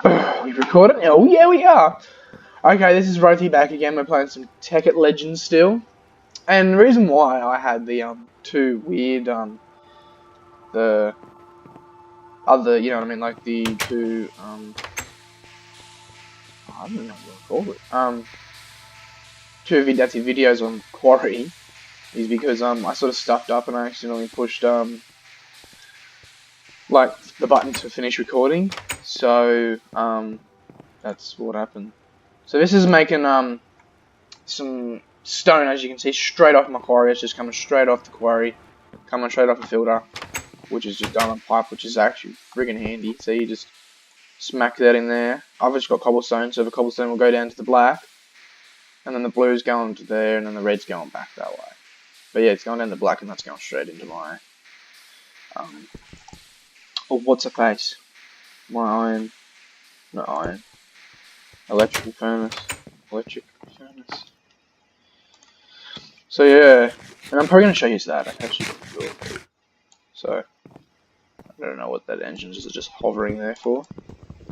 We recording? Oh yeah, we are. Okay, this is Rothy back again. We're playing some Tekkit Legends still, and the reason why I had the two weird the other, you know what I mean, like the two I don't know what to call it two Vidati videos on Quarry is because I sort of stuffed up and I accidentally pushed like the button to finish recording, so that's what happened. So this is making some stone, as you can see, straight off my quarry. It's just coming straight off the quarry, coming straight off the filter, which is just diamond pipe, which is actually friggin' handy. So you just smack that in there. I've just got cobblestone, so the cobblestone will go down to the black, and then the blue's going to there, and then the red's going back that way. But yeah, it's going down to black, and that's going straight into my what's a face? My iron, not iron, electrical furnace, electric furnace. So yeah, and I'm probably going to show you that. I actually got the door. So, I don't know what that engine is just hovering there for.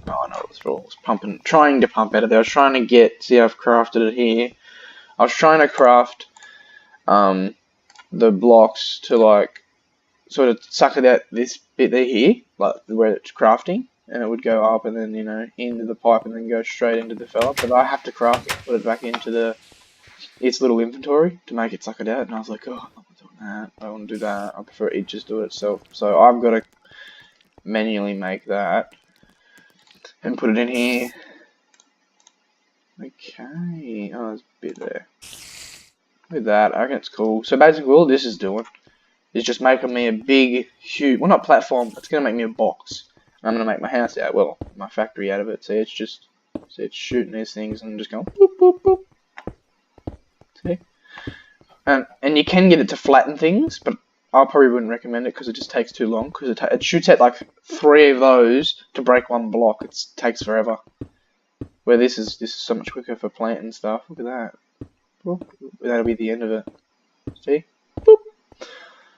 Oh, I know what it's for. I was pumping, trying to pump out of there. I was trying to get, see, I've crafted it here. I was trying to craft the blocks to like sort of suck it out this bit there here, like where it's crafting, and it would go up and then, you know, into the pipe and then go straight into the fella. But I have to craft it, put it back into its little inventory to make it suck it out, and I was like, oh, I'm not doing that. I don't want to do that. I prefer it just do it itself. So I've got to manually make that and put it in here. Okay, oh, there's a bit there. Look at that, I reckon it's cool. So basically all this is doing is just making me a big, huge, well, not platform, it's going to make me a box. And I'm going to make my house out, well, my factory out of it. See, it's just, see, it's shooting these things and just going boop, boop, boop. See? And you can get it to flatten things, but I probably wouldn't recommend it because it just takes too long. Because it shoots out like 3 of those to break one block. It takes forever. Where this is so much quicker for planting stuff. Look at that. Boop. That'll be the end of it. See? Boop.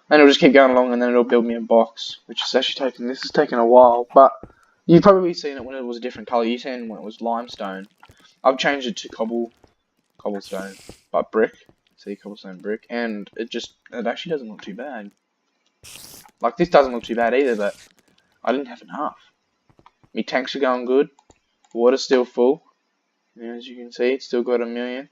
And it'll just keep going along, and then it'll build me a box, which is actually taking. This is taking a while, but you've probably seen it when it was a different color. You've seen it when it was limestone. I've changed it to cobblestone, but brick. See, cobblestone brick, and it actually doesn't look too bad. Like, this doesn't look too bad either, but I didn't have enough. My tanks are going good. Water's still full. And as you can see, it's still got 1 million.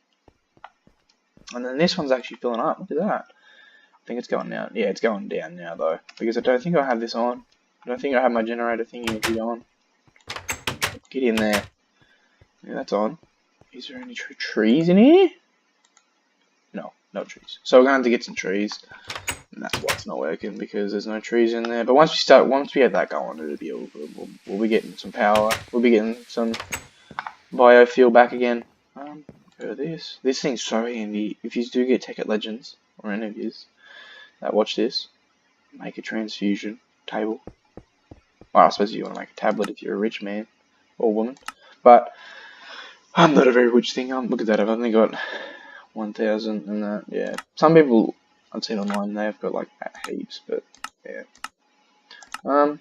And then this one's actually filling up. Look at that. I think it's going down. Yeah, it's going down now, though. Because I don't think I have this on. I don't think I have my generator thingy on. Get in there. Yeah, that's on. Is there any trees in here? No trees. So we're going to have to get some trees. And that's why it's not working, because there's no trees in there. But once we get that going, it'll be all good. We'll be getting some power. We'll be getting some biofuel back again. Look at this. This thing's so handy. If you do get Tekkit Legends, or any of yous that watch this, make a transfusion table. Well, I suppose you want to make a tablet if you're a rich man or woman. But I'm not a very rich thing. Look at that. I've only got 1,000 and that. Yeah. Some people I've seen online, they've got like heaps, but yeah. So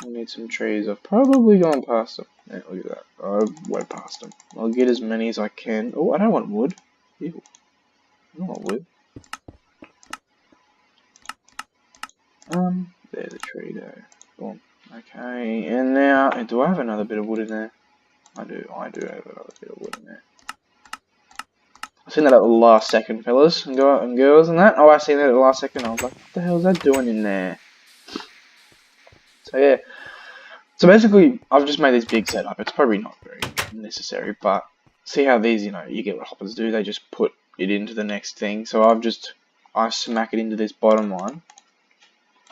we need some trees. I've probably gone past them. Yeah, look at that. I went past them. I'll get as many as I can. Oh, I don't want wood. Ew. I don't want wood. There's a tree there. Boom. Okay, and now, do I have another bit of wood in there? I do have another bit of wood in there. I've seen that at the last second, fellas and girls and that. Oh, I seen that at the last second. I was like, what the hell is that doing in there? So yeah. So basically, I've just made this big setup. It's probably not very necessary, but see how these, you know, you get what hoppers do. They just put it into the next thing. So I smack it into this bottom one,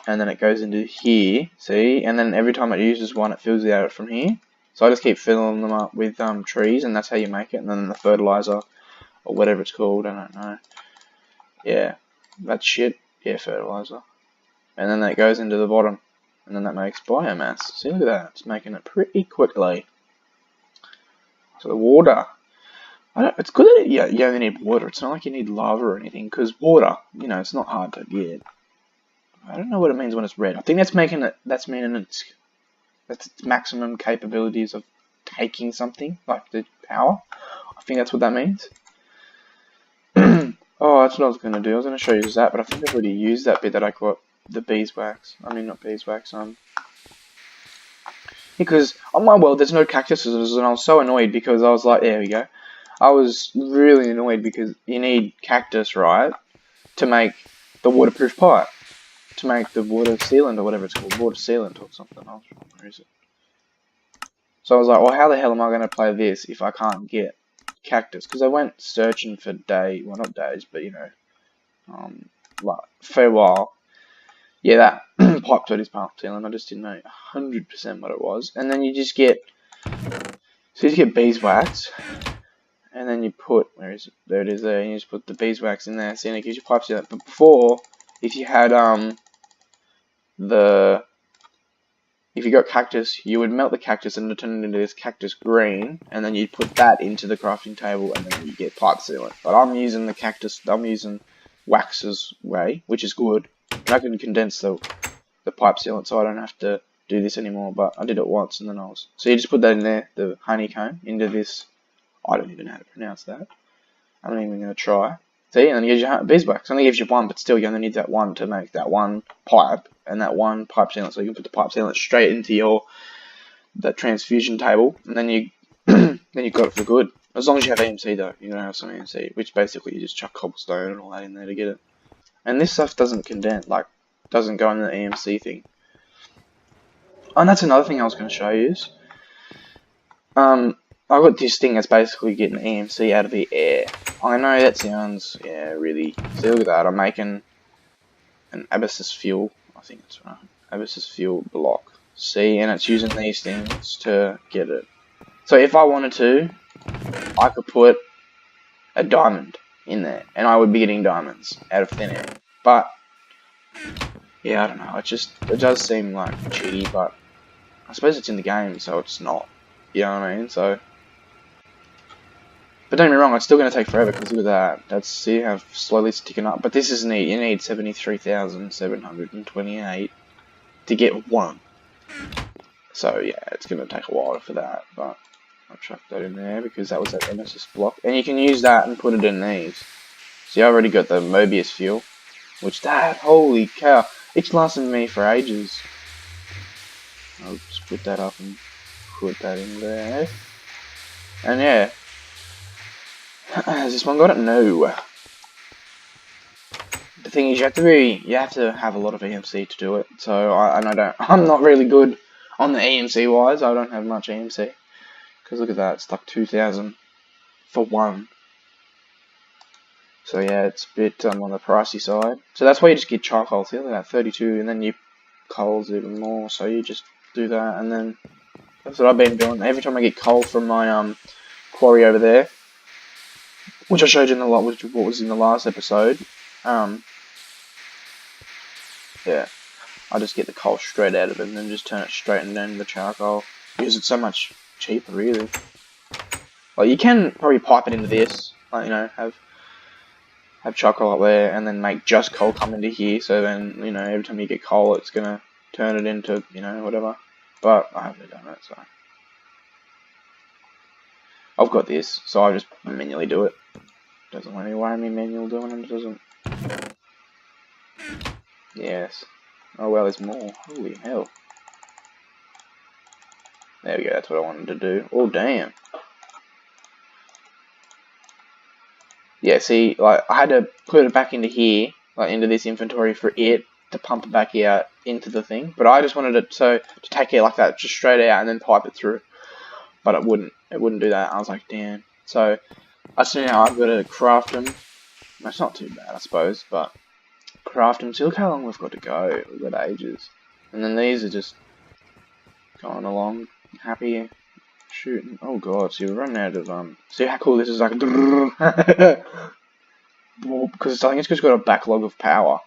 and then it goes into here. See, and then every time it uses one, it fills it out from here. So I just keep filling them up with trees, and that's how you make it. And then the fertilizer, or whatever it's called, I don't know. Yeah, that's shit. Yeah, fertilizer. And then that goes into the bottom. And then that makes biomass. See, look at that. It's making it pretty quickly. So the water. It's good that you only need water. It's not like you need lava or anything. Because water, you know, it's not hard to get. I don't know what it means when it's red. I think that's meaning That's its maximum capabilities of taking something, like the power. I think that's what that means. Oh, that's what I was going to do. I was going to show you that, but I think I've already used that bit that I got the beeswax. I mean, not beeswax, because on my world there's no cactuses, and I was so annoyed because I was like, there we go. I was really annoyed because you need cactus, right, to make the waterproof pipe, to make the water sealant or whatever it's called, water sealant or something else. Where is it? So I was like, well, how the hell am I going to play this if I can't get cactus? Because I went searching for well, not days, but you know, like for a while. Yeah, that pipe thread is pipe sealant. I just didn't know 100% what it was. And then you just get, so you just get beeswax, and then you put, where is it? There it is there, and you just put the beeswax in there, so it gives you pipe sealant. But before, if you had, if you got cactus, you would melt the cactus and turn it into this cactus green, and then you'd put that into the crafting table, and then you get pipe sealant. But I'm using the cactus, I'm using Wax's way, which is good. And I can condense the pipe sealant, so I don't have to do this anymore. But I did it once, and then I was. So you just put that in there, the honeycomb, into this. I don't even know how to pronounce that. I'm not even going to try. See, and then it gives you beeswax. It only gives you one, but still you only need that one to make that one pipe, and that one pipe sealant, so you can put the pipe sealant straight into the transfusion table, and then you then you've got it for good. As long as you have EMC though, you're gonna have some EMC, which basically you just chuck cobblestone and all that in there to get it. And this stuff doesn't condense, like doesn't go in the EMC thing. And that's another thing I was going to show you is, I got this thing that's basically getting EMC out of the air. I know that sounds, yeah, really. See, look at that. I'm making an abyssus fuel. I think it's right. Abyssus fuel block. See, and it's using these things to get it. So if I wanted to, I could put a diamond in there, and I would be getting diamonds out of thin air. But yeah, I don't know. It does seem like cheaty, but I suppose it's in the game, so it's not. You know what I mean? So. But don't get me wrong, it's still going to take forever, because look at that. See how slowly it's ticking up. But this is neat. You need 73,728 to get one. So yeah, it's going to take a while for that. But I'll chuck that in there, because that was that Nemesis block. And you can use that and put it in these. See, I already got the Mobius fuel. Which holy cow. It's lasted me for ages. I'll just put that up and put that in there. And yeah. Has this one got it? No. The thing is, you have to have a lot of EMC to do it. So I'm not really good on the EMC wise. I don't have much EMC. Because look at that, it's like 2,000 for one. So yeah, it's a bit on the pricey side. So that's why you just get charcoal. See, look at that, 32, and then you coal's even more. So you just do that, and then that's what I've been doing. Every time I get coal from my quarry over there, which I showed you in what was in the last episode. Yeah, I just get the coal straight out of it and then just turn it straight into the charcoal, because it's so much cheaper, really. Like, you can probably pipe it into this, like, you know, have charcoal up there, and then make just coal come into here, so then, you know, every time you get coal, it's gonna turn it into, you know, whatever. But I haven't done it, so I've got this, so I just manually do it. Doesn't let me why me manual doing it, doesn't. Yes. Oh well, there's more. Holy hell. There we go, that's what I wanted to do. Oh damn. Yeah, see, like, I had to put it back into here, like, into this inventory for it to pump it back out into the thing. But I just wanted it to take it like that, just straight out, and then pipe it through. But it wouldn't do that. I was like, damn. So, I see now I've got to craft them. That's not too bad, I suppose, but craft them. See, look how long we've got to go. We've got ages. And then these are just going along, happy, shooting. Oh god, see, we're running out of, see how cool this is, like, because I think it's just got a backlog of power.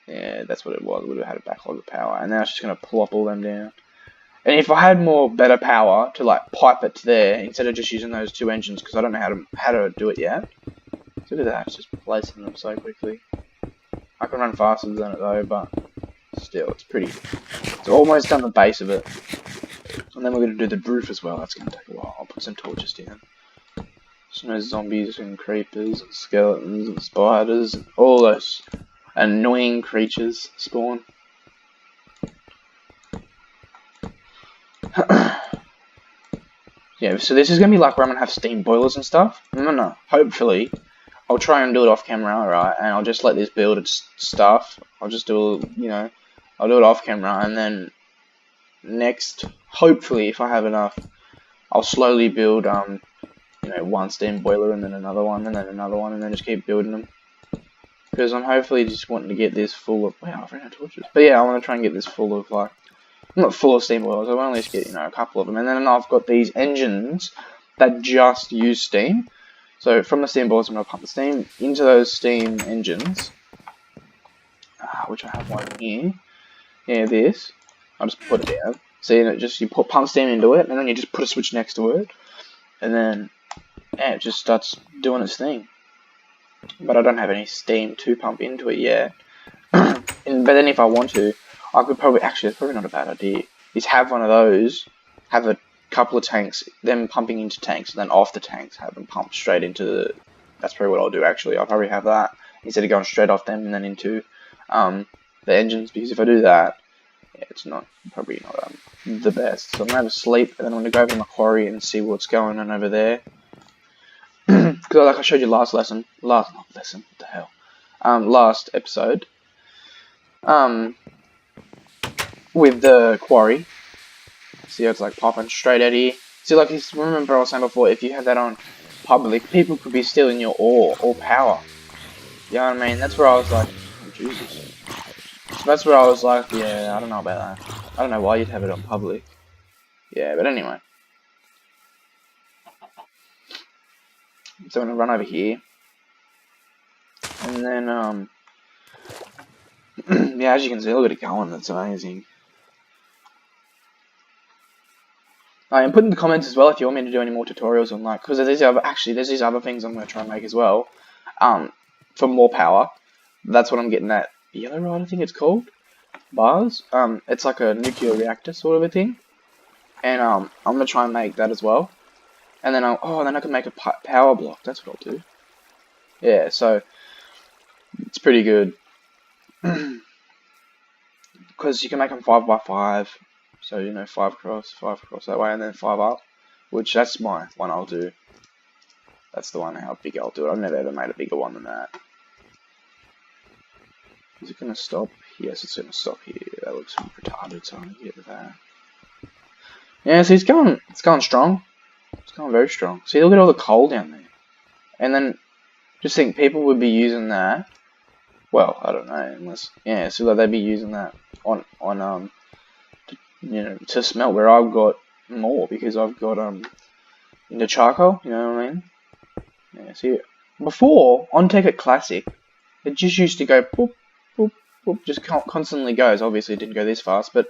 Yeah, that's what it was. It would have had a backlog of power. And now it's just going to plop all them down. And if I had better power to, like, pipe it to there, instead of just using those two engines, because I don't know how to do it yet. Look at that, it's just placing them so quickly. I can run faster than it though, but still, it's almost done the base of it. And then we're going to do the roof as well. That's going to take a while. I'll put some torches down. So no zombies and creepers and skeletons and spiders and all those annoying creatures spawn. Yeah, so this is going to be like where I'm going to have steam boilers and stuff. No. Hopefully, I'll try and do it off camera, right? And I'll just let this build its stuff. I'll just do, I'll do it off camera, and then next, hopefully, if I have enough, I'll slowly build, one steam boiler, and then another one, and then another one, and then just keep building them. Because I'm hopefully just wanting to get this full of, wow, I've run out of torches. But yeah, I want to try and get this full of, like, not full of steam boilers, I want to at least get, a couple of them. And then I've got these engines that just use steam. So from the steam boilers, I'm going to pump the steam into those steam engines. Which I have one here. Yeah, this. I'll just put it down. See, and you pump steam into it, and then you just put a switch next to it. And then, yeah, it just starts doing its thing. But I don't have any steam to pump into it yet. But then if I want to, I could probably, actually, it's probably not a bad idea, is have one of those, have a couple of tanks, them pumping into tanks, and then off the tanks, have them pump straight into that's probably what I'll do actually. I'll probably have that, instead of going straight off them and then into the engines, because if I do that, yeah, it's probably not the best. So I'm going to have a sleep, and then I'm going to go over to my quarry and see what's going on over there. Because like I showed you last episode, with the quarry. See how it's like popping straight at you. See, like, remember I was saying before, if you have that on public, people could be stealing your ore or power. You know what I mean? That's where I was like, oh, Jesus. So that's where I was like, yeah, I don't know about that. I don't know why you'd have it on public. Yeah, but anyway. So I'm gonna run over here. And then, yeah, as you can see, look at it going, that's amazing. And put in the comments as well if you want me to do any more tutorials on, like, because there's these other things I'm going to try and make as well, for more power. That's what I'm getting at. Yellow rod, I think it's called. Bars. It's like a nuclear reactor sort of a thing. And, I'm going to try and make that as well. And then, then I can make a power block. That's what I'll do. Yeah, so, it's pretty good. Because you can make them 5x5. So, 5 across that way, and then 5 up. Which, that's my one I'll do. That's the one how big I'll do it. I've never ever made a bigger one than that. Is it going to stop? Yes, it's going to stop here. That looks retarded, so I'm going to get that. Yeah, see, it's going strong. It's going very strong. See, look at all the coal down there. And then, just think, people would be using that. Well, I don't know, unless, yeah, so like they'd be using that on to smelt, where I've got more, because I've got, into charcoal, you know what I mean? Yeah, see, before, on Tekkit Classic, it just used to go boop, boop, boop, just constantly goes. Obviously, it didn't go this fast, but,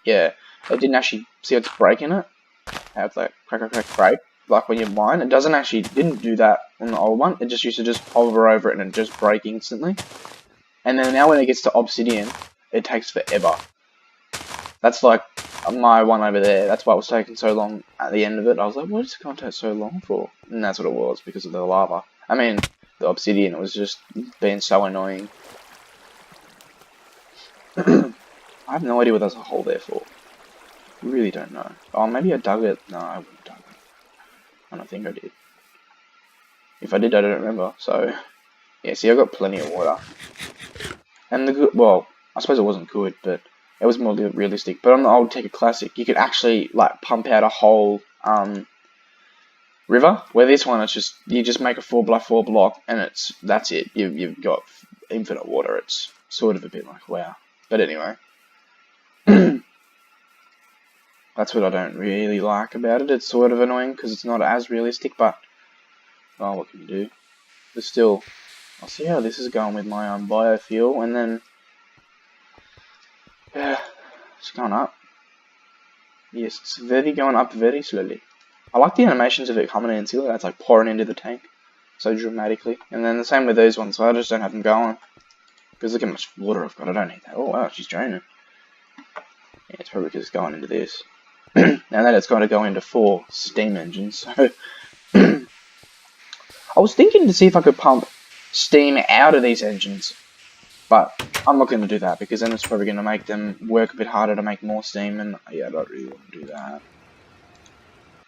yeah, it didn't actually, see it's breaking it? How it's like, crack, break, like when you mine, it didn't do that on the old one, it just used to just hover over it and it just break instantly. And then now when it gets to obsidian, it takes forever. That's like my one over there. That's why it was taking so long at the end of it. I was like, what is it going to take so long for? And that's what it was, because of the lava. I mean, the obsidian, it was just being so annoying. I have no idea what there's a hole there for. I really don't know. Oh, maybe I dug it. No, I wouldn't have dug it. I don't think I did. If I did, I don't remember. So, yeah, see, I got plenty of water. And well, I suppose it wasn't good, but it was more realistic. But on the old Tekkit Classic, you could actually, like, pump out a whole, river. Where this one, you just make a 4x4 block, and that's it. You've got infinite water. It's sort of a bit like, wow. But anyway. That's what I don't really like about it. It's sort of annoying, because it's not as realistic, but, oh, what can you do? But still, I'll see how this is going with my biofuel, and then, yeah, it's going up. Yes, it's going up very slowly. I like the animations of it coming in, see that it's like pouring into the tank so dramatically. And then the same with those ones, so I just don't have them going. Because look how much water I've got. I don't need that. Oh wow, she's draining. Yeah, it's probably because it's going into this. Now that it's going to go into 4 steam engines. So I was thinking to see if I could pump steam out of these engines, but I'm not going to do that because then it's probably going to make them work a bit harder to make more steam, and yeah, I don't really want to do that.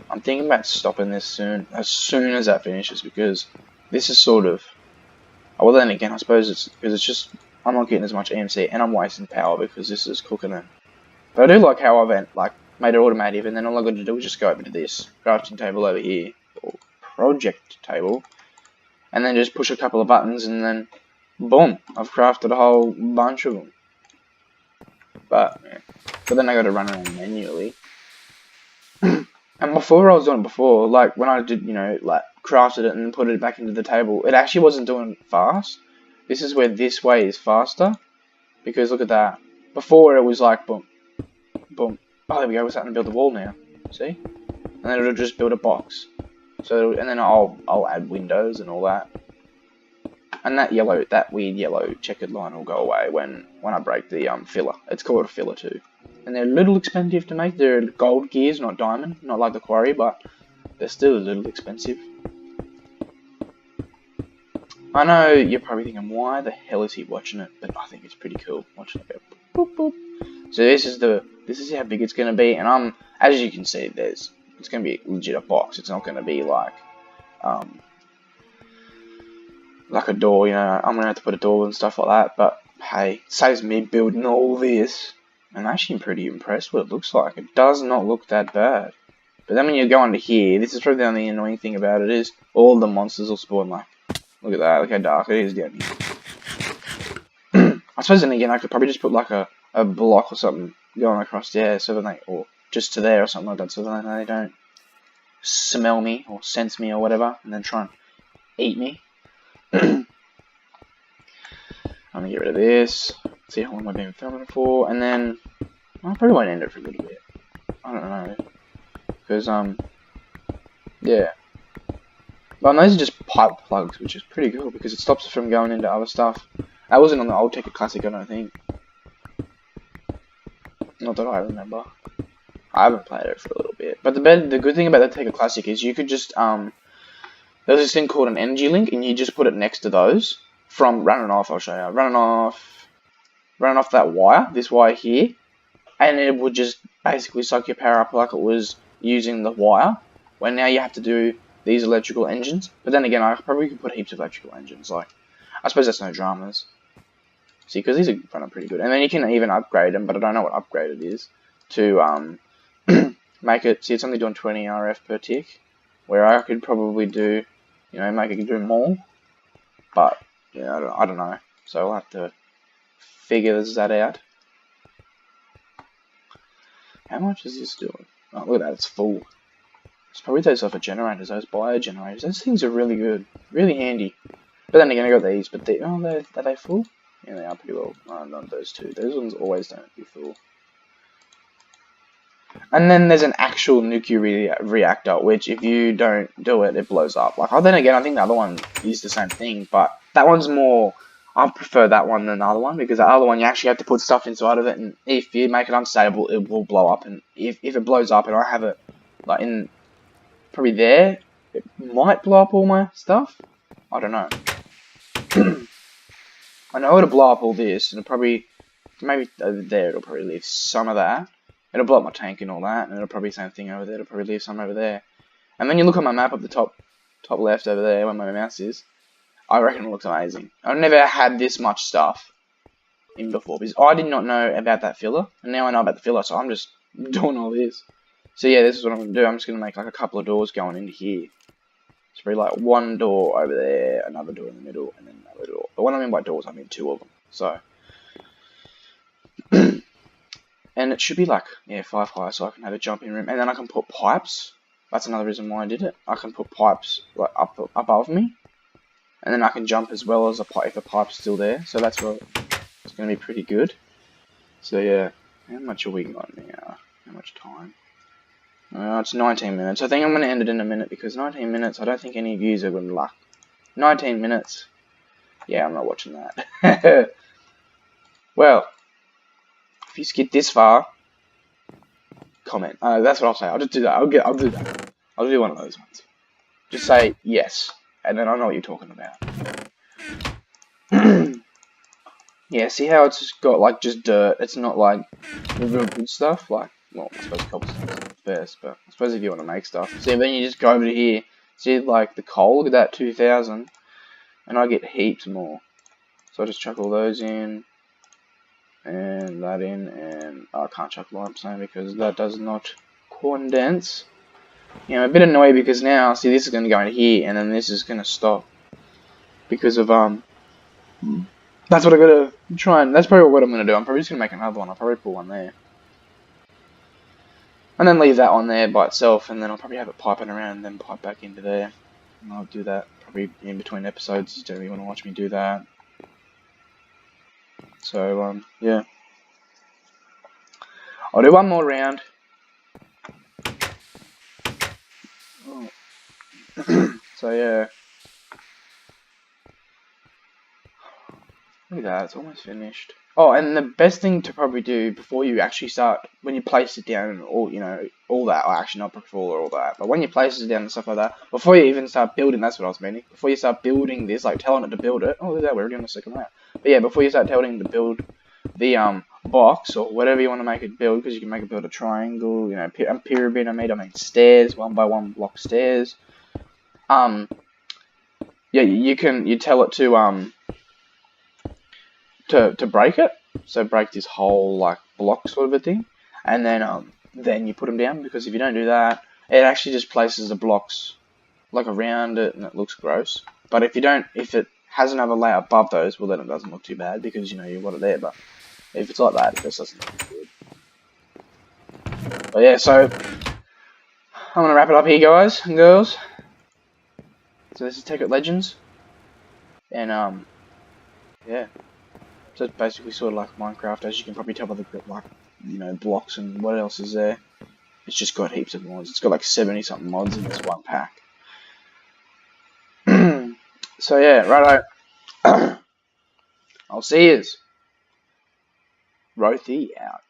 I'm thinking about stopping this as soon as that finishes, because this is sort of... Well, then again, I suppose it's because it's just... I'm not getting as much EMC, and I'm wasting power because this is cooking it. But I do like how I've made it automatic, and then all I've got to do is just go over to this crafting table over here, or project table, and then just push a couple of buttons, and then boom, I've crafted a whole bunch of them. But then I got to run around manually. And before I was doing it before, like when I did, crafted it and put it back into the table, it actually wasn't doing fast. This is where this way is faster, because look at that. Before it was like boom, boom. Oh, there we go. We're starting to build a wall now. See? And then it'll just build a box. So, and then I'll add windows and all that. And that weird yellow checkered line will go away when I break the filler. It's called a filler too. And they're a little expensive to make. They're gold gears, not diamond, not like the quarry, but they're still a little expensive. I know you're probably thinking, why the hell is he watching it? But I think it's pretty cool watching it go boop boop. So this is how big it's gonna be, and as you can see, it's gonna be legit a box. It's not gonna be like a door, I'm gonna have to put a door and stuff like that, but hey, it saves me building all this. I'm actually pretty impressed what it looks like. It does not look that bad. But then when you go under here, this is probably the only annoying thing about it, is all the monsters will spawn look at that, look how dark it is down here. I suppose then again, I could probably just put like a block or something going across there, so then or just to there or something like that, so then they don't smell me or sense me or whatever, and then try and eat me. I'm gonna get rid of this, see how long I've been filming for, and then I probably won't end it for a little bit. I don't know, because yeah. But those are just pipe plugs, which is pretty cool because it stops it from going into other stuff. That wasn't on the old Tekkit Classic, I don't think. Not that I remember. I haven't played it for a little bit. But the good thing about the Tekkit Classic is you could just there's this thing called an energy link, and you just put it next to those from running off. I'll show you. Running off that wire, this wire here, and it would just basically suck your power up like it was using the wire. When now you have to do these electrical engines. But then again, I probably could put heaps of electrical engines. Like, I suppose that's no dramas. See, because these are running pretty good. And then you can even upgrade them, but I don't know what upgrade it is, to make it, see, it's only doing 20 RF per tick, where I could probably do, make it do more. But, yeah, I don't know. So I'll have to figure that out. How much is this doing? Oh, look at that, it's full. It's probably those other generators, those bio generators. Those things are really good, really handy. But then again, I got these, but are they full? Yeah, they are pretty well. Not those two. Those ones always don't be full. And then there's an actual nuclear reactor, which if you don't do it, it blows up. Like, then again, I think the other one is the same thing, but that one's more... I prefer that one than the other one, because the other one you actually have to put stuff inside of it, and if you make it unstable, it will blow up. And if it blows up, and I have it like in probably there, it might blow up all my stuff. I don't know. I know it'll blow up all this, and it'll probably maybe over there it'll probably leave some of that. It'll blow up my tank and all that, and it'll probably same thing over there. It'll probably leave some over there. And then you look at my map up the top left over there, where my mouse is. I reckon it looks amazing. I've never had this much stuff in before, because I did not know about that filler, and now I know about the filler, so I'm just doing all this. So yeah, this is what I'm going to do. I'm just going to make like a couple of doors going into here. It's probably like one door over there, another door in the middle, and then another door. But what I mean by doors, I mean 2 of them. So, and it should be like, 5 high, so I can have a jumping room, and then I can put pipes. That's another reason why I did it. I can put pipes like up above me. And then I can jump as well as if the pipe's still there. So that's what it's going to be pretty good. So yeah, how much are we got now? How much time? It's 19 minutes. I think I'm going to end it in a minute, because 19 minutes, I don't think any views are going to luck. 19 minutes. Yeah, I'm not watching that. Well, if you skip this far, comment. That's what I'll say. I'll just do that. I'll do that. I'll do one of those ones. Just say yes, and then I know what you're talking about. Yeah, see how it's just got like just dirt. It's not like the real good stuff. Like, well, I suppose cobblestone's not the best, but I suppose if you want to make stuff. See, then you just go over to here. See, like the coal. Look at that, 2,000, and I get heaps more. So I just chuck all those in, and that in, and I can't chuck limestone because that does not condense. You know, I'm a bit annoyed because now, see, this is going to go into here, and then this is going to stop because of That's what I gotta try and. That's probably what I'm gonna do. I'm probably just gonna make another one. I'll probably put one there, and then leave that one there by itself, and then I'll probably have it piping around, and then pipe back into there. And I'll do that probably in between episodes. You don't really want to watch me do that. So yeah, I'll do one more round. Oh. So yeah, look at that. It's almost finished. Oh, and the best thing to probably do before you actually start, when you place it down and all, you know, all that, or actually not before all that, but when you place it down and stuff like that, before you even start building, that's what I was meaning, before you start building this, like telling it to build it, oh look at that, we're already on the second round. But yeah, before you start telling it to build the box, or whatever you want to make it build, because you can make it build a triangle, you know, a pyramid, I mean stairs, 1x1 block stairs, yeah, you tell it to break it, so break this whole like block sort of a thing, and then you put them down, because if you don't do that, it actually just places the blocks like around it and it looks gross. But if it has another layer above those, well then it doesn't look too bad because you know you've got it there. But if it's like that, it just doesn't look good. But yeah, so I'm gonna wrap it up here, guys and girls. So this is Tekkit Legends, and yeah. So it's basically sort of like Minecraft, as you can probably tell by the like, you know, blocks and what else is there. It's just got heaps of mods. It's got like 70 something mods in this one pack. So yeah, righto. I'll see yous. Rothy out.